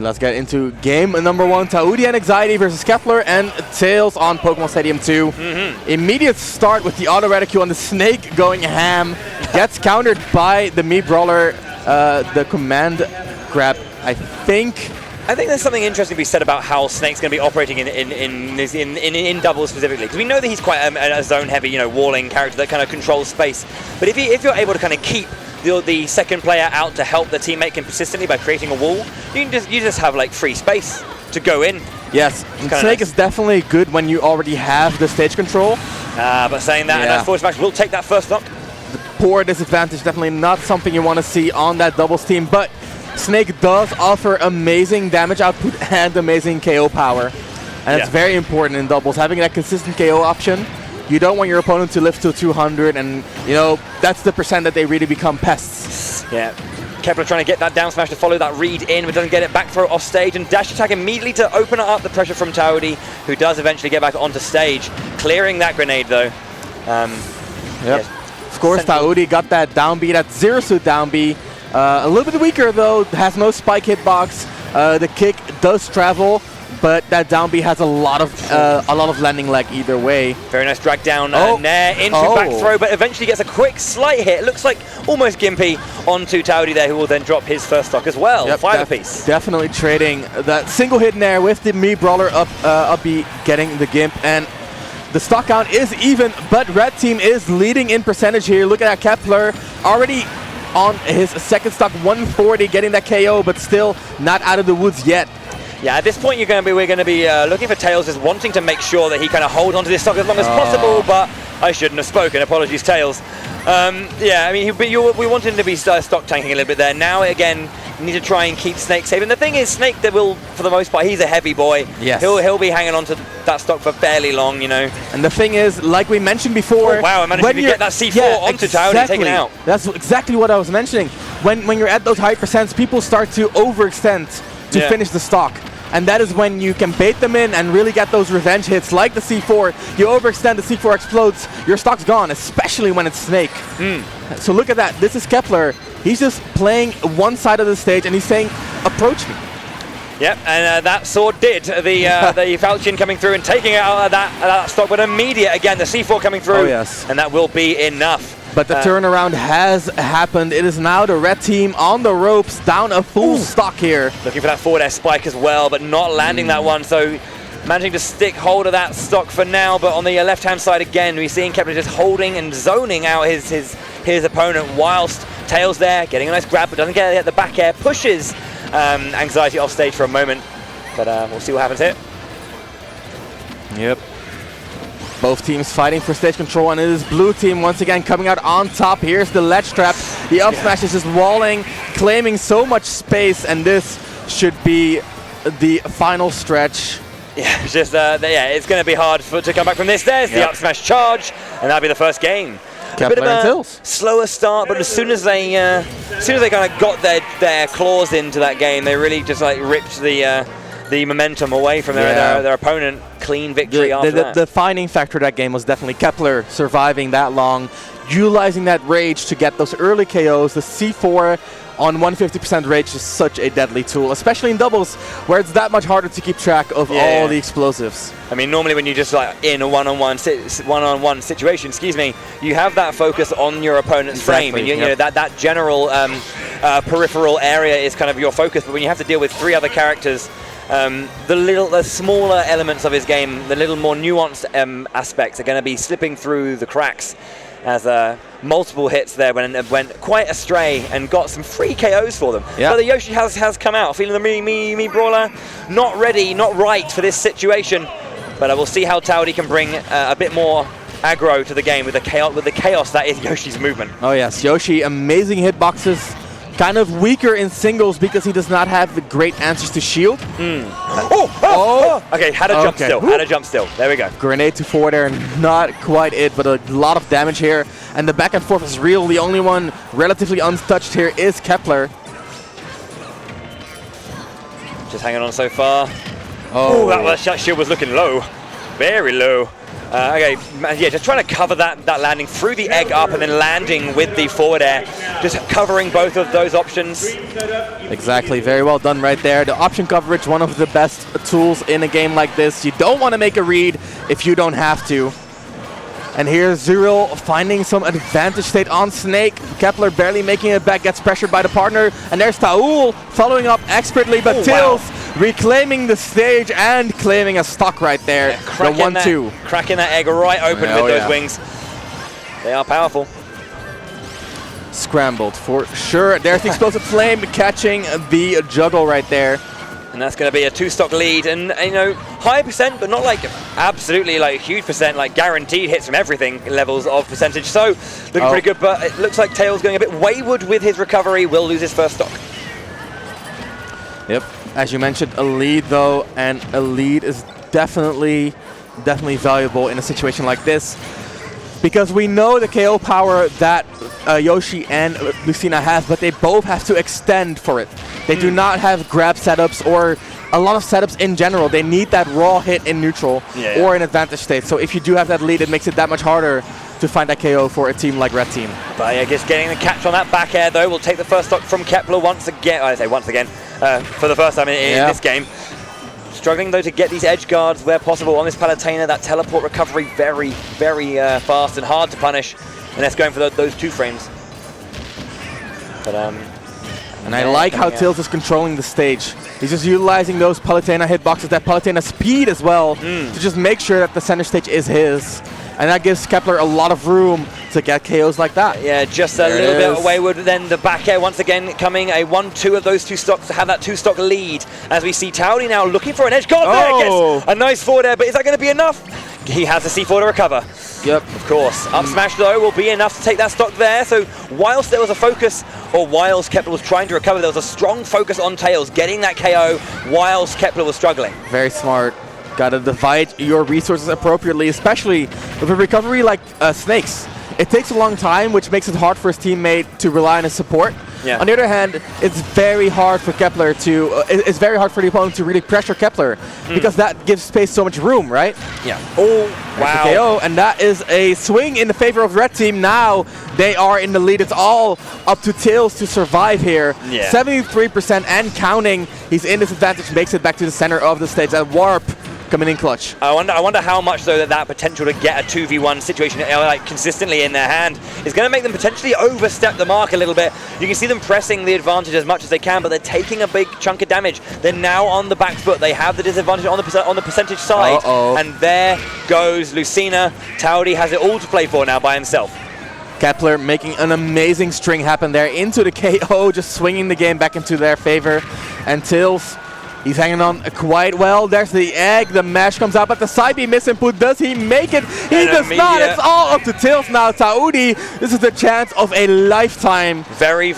Let's get into game number 1, Taoudi and Anxiety versus Kepler and Tails on Pokemon Stadium 2. Immediate start with the auto reticule on the Snake going ham. Gets countered by the Mii Brawler, the command grab, I think. I think there's something interesting to be said about how Snake's going to be operating in doubles specifically, because we know that he's quite a zone-heavy, walling character that kind of controls space. But if you're able to kind of keep the second player out to help the teammate consistently by creating a wall, you just have like free space to go in. Yes, Snake is definitely good when you already have the stage control. But saying that, and Force Max will take that first stock. The poor disadvantage, definitely not something you want to see on that doubles team, but Snake does offer amazing damage output and amazing KO power. And it's very important in doubles, having that consistent KO option. You don't want your opponent to live to 200, and that's the percent that they really become pests. Yeah, Kepler trying to get that down smash to follow that read in, but doesn't get it. Back throw off stage, and dash attack immediately to open up the pressure from Taoudi, who does eventually get back onto stage, clearing that grenade though. Of course, Taoudi got that down B, that zero suit down B. A little bit weaker though, has no spike hitbox. The kick does travel, but that down B has a lot of landing leg either way. Very nice drag down Nair into back throw, but eventually gets a quick slight hit. It looks like almost gimpy onto Taoudi there, who will then drop his first stock as well. Yep, 5 apiece. Definitely trading that single hit Nair with the Mii Brawler up B, getting the gimp, and the stock count is even, but red team is leading in percentage here. Look at that, Kepler already on his second stock, 140, getting that KO, but still not out of the woods yet. Yeah, at this point we're going to be looking for Tails, just wanting to make sure that he kind of holds onto this stock as long as possible, but I shouldn't have spoken. Apologies, Tails. Yeah, I mean, we wanted him to be stock tanking a little bit there. Now, again, you need to try and keep Snake safe. And the thing is, Snake, that will, for the most part, he's a heavy boy. Yes. He'll be hanging on to that stock for fairly long, And the thing is, like we mentioned before... Oh, wow, I managed to get that C4 onto Taoudi, taken out. That's exactly what I was mentioning. When you're at those high percents, people start to overextend to finish the stock. And that is when you can bait them in and really get those revenge hits, like the C4. You overextend, the C4 explodes, your stock's gone, especially when it's Snake. So look at that. This is Kepler. He's just playing one side of the stage, and he's saying, approach me. Yep, and that sword did. The Falchion coming through and taking it out of that stock, but immediate again, the C4 coming through. Oh, yes. And that will be enough. But the turnaround has happened. It is now the red team on the ropes, down a full stock here. Looking for that forward air spike as well, but not landing that one. So managing to stick hold of that stock for now. But on the left-hand side again, we're seeing Kepler just holding and zoning out his opponent, whilst Tails there, getting a nice grab, but doesn't get the back air, pushes Anxiety off stage for a moment. But we'll see what happens here. Yep. Both teams fighting for stage control, and it is blue team once again coming out on top. Here's the ledge trap. The up smash is just walling, claiming so much space, and this should be the final stretch. Yeah, it's just it's going to be hard to come back from this. There's the up smash charge, and that'll be the first game. Kepler a bit of a Tails. Slower start, but as soon as they kind of got their claws into that game, they really just like ripped the momentum away from their opponent. Clean victory after that. The defining factor of that game was definitely Kepler surviving that long, utilizing that rage to get those early KOs. The C4 on 150% rage is such a deadly tool, especially in doubles, where it's that much harder to keep track of all the explosives. I mean, normally when you just like in a one-on-one situation, you have that focus on your opponent's frame, and you know that general peripheral area is kind of your focus. But when you have to deal with 3 other characters, the smaller elements of his game, the little more nuanced aspects are going to be slipping through the cracks, as multiple hits there went quite astray and got some free KOs for them. But the Yoshi has come out feeling the Mii Brawler not ready, not right for this situation. But we'll see how Taoudi can bring a bit more aggro to the game with the chaos that is Yoshi's movement. Oh yes, Yoshi, amazing hitboxes. Kind of weaker in singles because he does not have the great answers to shield. Okay, had a jump still. There we go. Grenade to forward air, not quite it, but a lot of damage here. And the back and forth is real. The only one relatively untouched here is Kepler. Just hanging on so far. That shield was looking low. Very low. Okay, just trying to cover that landing through the egg up and then landing with the forward air. just covering both of those options. Exactly, very well done right there. The option coverage, one of the best tools in a game like this. You don't want to make a read if you don't have to. And here's Zuriel finding some advantage state on Snake. Kepler barely making it back, gets pressured by the partner. And there's Taoudi following up expertly, but Tills reclaiming the stage and claiming a stock right there. The 1-2. Cracking that egg right open with those wings. They are powerful. Scrambled for sure. There's the explosive flame catching the juggle right there. And that's going to be a 2-stock lead, and you know, high percent, but not like absolutely like a huge percent, like guaranteed hits from everything levels of percentage. So looking pretty good, but it looks like Tails going a bit wayward with his recovery. Will lose his first stock. Yep, as you mentioned, a lead though, and a lead is definitely valuable in a situation like this, because we know the KO power that Yoshi and Lucina have, but they both have to extend for it. They do not have grab setups or a lot of setups in general. They need that raw hit in neutral or in advantage state. So if you do have that lead, it makes it that much harder to find that KO for a team like Red Team. But I guess getting the catch on that back air though will take the first stock from Kepler once again. I say once again, for the first time in this game. Struggling though to get these edge guards where possible on this Palutena. That teleport recovery very fast and hard to punish. And that's going for those 2 frames. But and I like how Tills is controlling the stage. He's just utilizing those Palutena hitboxes, that Palutena speed as well, to just make sure that the center stage is his. And that gives Kepler a lot of room to get KOs like that. Yeah, just a little bit wayward. Then the back air once again coming, a 1-2 of those 2 stocks to have that 2-stock lead. As we see Taoudi now looking for an edge guard there, gets a nice forward air, but is that going to be enough? He has the C4 to recover. Yep. Of course. Up smash though will be enough to take that stock there. So whilst there was a focus, or whilst Kepler was trying to recover, there was a strong focus on Tails getting that KO whilst Kepler was struggling. Very smart. Gotta divide your resources appropriately, especially with a recovery like Snake's. It takes a long time, which makes it hard for his teammate to rely on his support. On the other hand, it's very hard for Kepler to, it's very hard for the opponent to really pressure Kepler, because that gives space so much room, right? Yeah. Oh, wow. KO, and that is a swing in the favor of Red Team. Now they are in the lead. It's all up to Tails to survive here. 73% and counting. He's in this advantage, makes it back to the center of the stage. That warp coming in clutch. I wonder how much though that potential to get a 2v1 situation like consistently in their hand is going to make them potentially overstep the mark a little bit. You can see them pressing the advantage as much as they can, but they're taking a big chunk of damage. They're now on the back foot. They have the disadvantage on the percentage side, and there goes Lucina. Taoudi has it all to play for now by himself. Kepler making an amazing string happen there into the KO, just swinging the game back into their favor. And Tills, he's hanging on quite well. There's the egg. The mash comes out, but the side B misinput. Does he make it? He does not. It's all up to Tills now. Taoudi, this is the chance of a lifetime. Very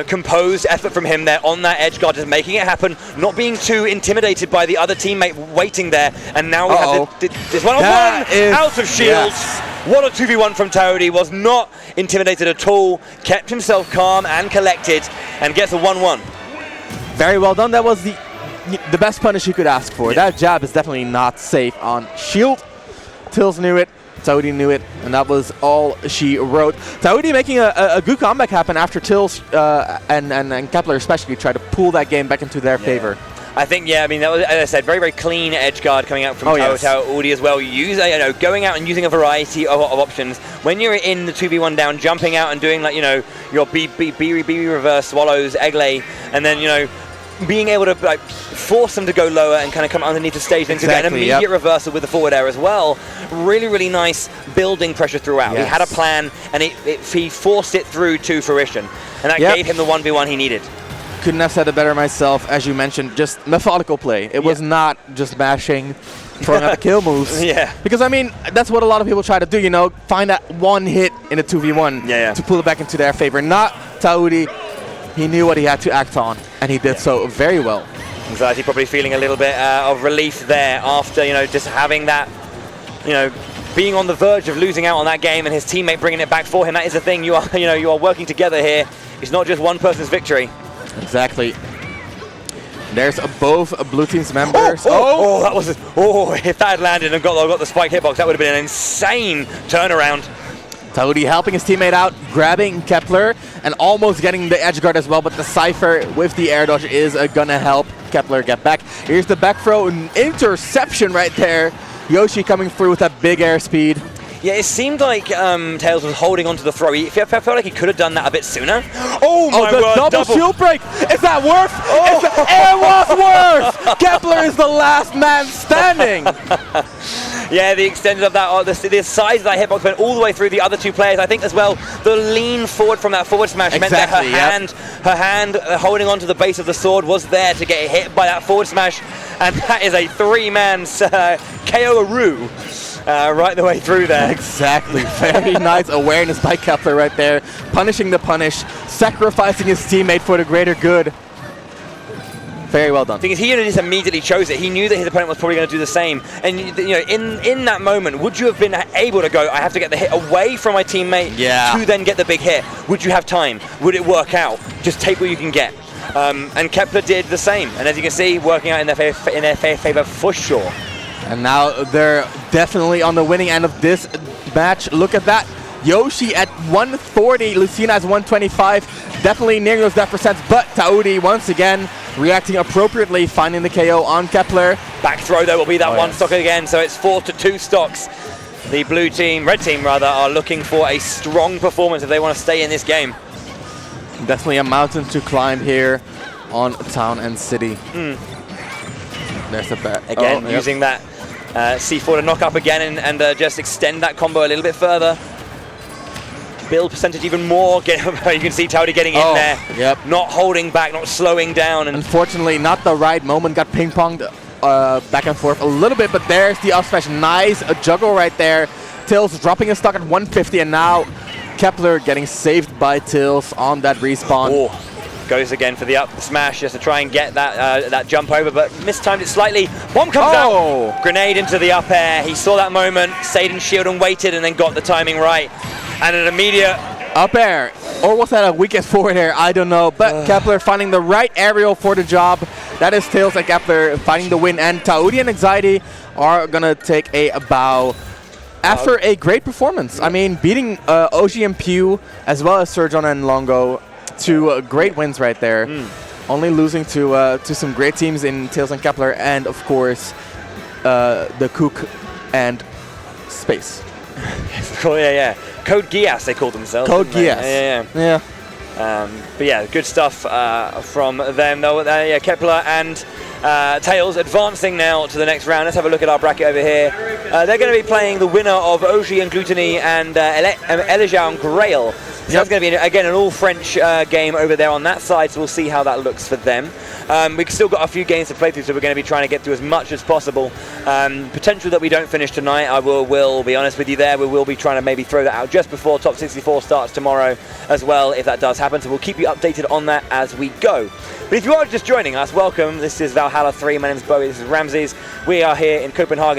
composed effort from him there on that edge guard, just making it happen, not being too intimidated by the other teammate waiting there. And now we have this one-on-one out of shields. What a 2v1 from Taoudi. Was not intimidated at all. Kept himself calm and collected and gets a 1-1. Very well done. That was the best punish you could ask for. That jab is definitely not safe on shield. Tills knew it, Taoudi knew it, and that was all she wrote. Taoudi making a good comeback happen after Tills and Kepler especially tried to pull that game back into their favor. I think, I mean, that was, as I said, very clean edge guard coming out from Taoudi as well. Going out and using a variety of options. When you're in the 2v1 down, jumping out and doing your B reverse swallows, egg lay, and then, being able to force them to go lower and kind of come underneath the stage, then to get an immediate reversal with the forward air as well. Really nice building pressure throughout. He had a plan, and he forced it through to fruition, and that gave him the 1v1 he needed. Couldn't have said it better myself. As you mentioned, just methodical play. It was not just mashing, throwing out the kill moves. Because, I mean, that's what a lot of people try to do, find that one hit in a 2v1 to pull it back into their favor. Not Taoudi. He knew what he had to act on, and he did so very well. Anxiety probably feeling a little bit of relief there after, just having that, being on the verge of losing out on that game and his teammate bringing it back for him. That is the thing. You are, you are working together here. It's not just one person's victory. Exactly. There's both Blue Team's members. That was if that had landed and got the spike hitbox, that would have been an insane turnaround. Taoudi helping his teammate out, grabbing Kepler, and almost getting the edge guard as well, but the Cypher with the air dodge is gonna help Kepler get back. Here's the back throw, an interception right there. Yoshi coming through with that big air speed. Yeah, it seemed like Tails was holding onto the throw. I felt like he could have done that a bit sooner. Oh my word, double shield break! Is that worth? Oh. It was worth! Kepler is the last man standing! Yeah, the extent of that, the size of that hitbox went all the way through the other two players. I think as well, the lean forward from that forward smash meant that her hand holding onto the base of the sword was there to get hit by that forward smash. And that is a three-man KO-a-roo. Right the way through there. Exactly. Very nice awareness by Kepler right there. Punishing the punish, sacrificing his teammate for the greater good. Very well done. The thing is, he just immediately chose it. He knew that his opponent was probably going to do the same. And you know, in that moment, would you have been able to go, I have to get the hit away from my teammate to then get the big hit? Would you have time? Would it work out? Just take what you can get. And Kepler did the same. And as you can see, working out in their favor for sure. And now they're definitely on the winning end of this match. Look at that. Yoshi at 140, Lucina at 125. Definitely nearing those death percents, but Taoudi once again reacting appropriately, finding the KO on Kepler. Back throw though will be that one stock again, so it's 4-2 stocks. The blue team, red team rather, are looking for a strong performance if they want to stay in this game. Definitely a mountain to climb here on Town and City. There's the bet. Again, using that C4 to knock up again and just extend that combo a little bit further. Build percentage even more. You can see Taoudi getting in there. Not holding back, not slowing down. And unfortunately, not the right moment. Got ping-ponged back and forth a little bit, but there's the up smash. Nice juggle right there. Tails dropping his stock at 150, and now Kepler getting saved by Tails on that respawn. Goes again for the up smash just to try and get that that jump over, but mistimed it slightly. Bomb comes out. Grenade into the up air. He saw that moment, stayed in shield and waited, and then got the timing right. And an immediate up air. Or was that a weakest forward air? I don't know. But Kepler finding the right aerial for the job. That is Tails and Kepler finding the win. And Taoudi and Anxiety are going to take a bow after a great performance. I mean, beating OG and Pew as well as Surgeon and Longo. Two great wins right there. Only losing to some great teams in Tails and Kepler, and of course the Cook and Space. Code Gias they called themselves. Code Gias. But yeah, good stuff from them though. Kepler and Tails advancing now to the next round. Let's have a look at our bracket over here. They're going to be playing the winner of Ogi and Gluttony and Elijah and Grail. So that's going to be, again, an all-French game over there on that side, so we'll see how that looks for them. We've still got a few games to play through, so we're going to be trying to get through as much as possible. Potential that we don't finish tonight, I will be honest with you there. We will be trying to maybe throw that out just before Top 64 starts tomorrow as well, if that does happen. So we'll keep you updated on that as we go. But if you are just joining us, welcome. This is Valhalla 3. My name is Bowie. This is Ramses. We are here in Copenhagen.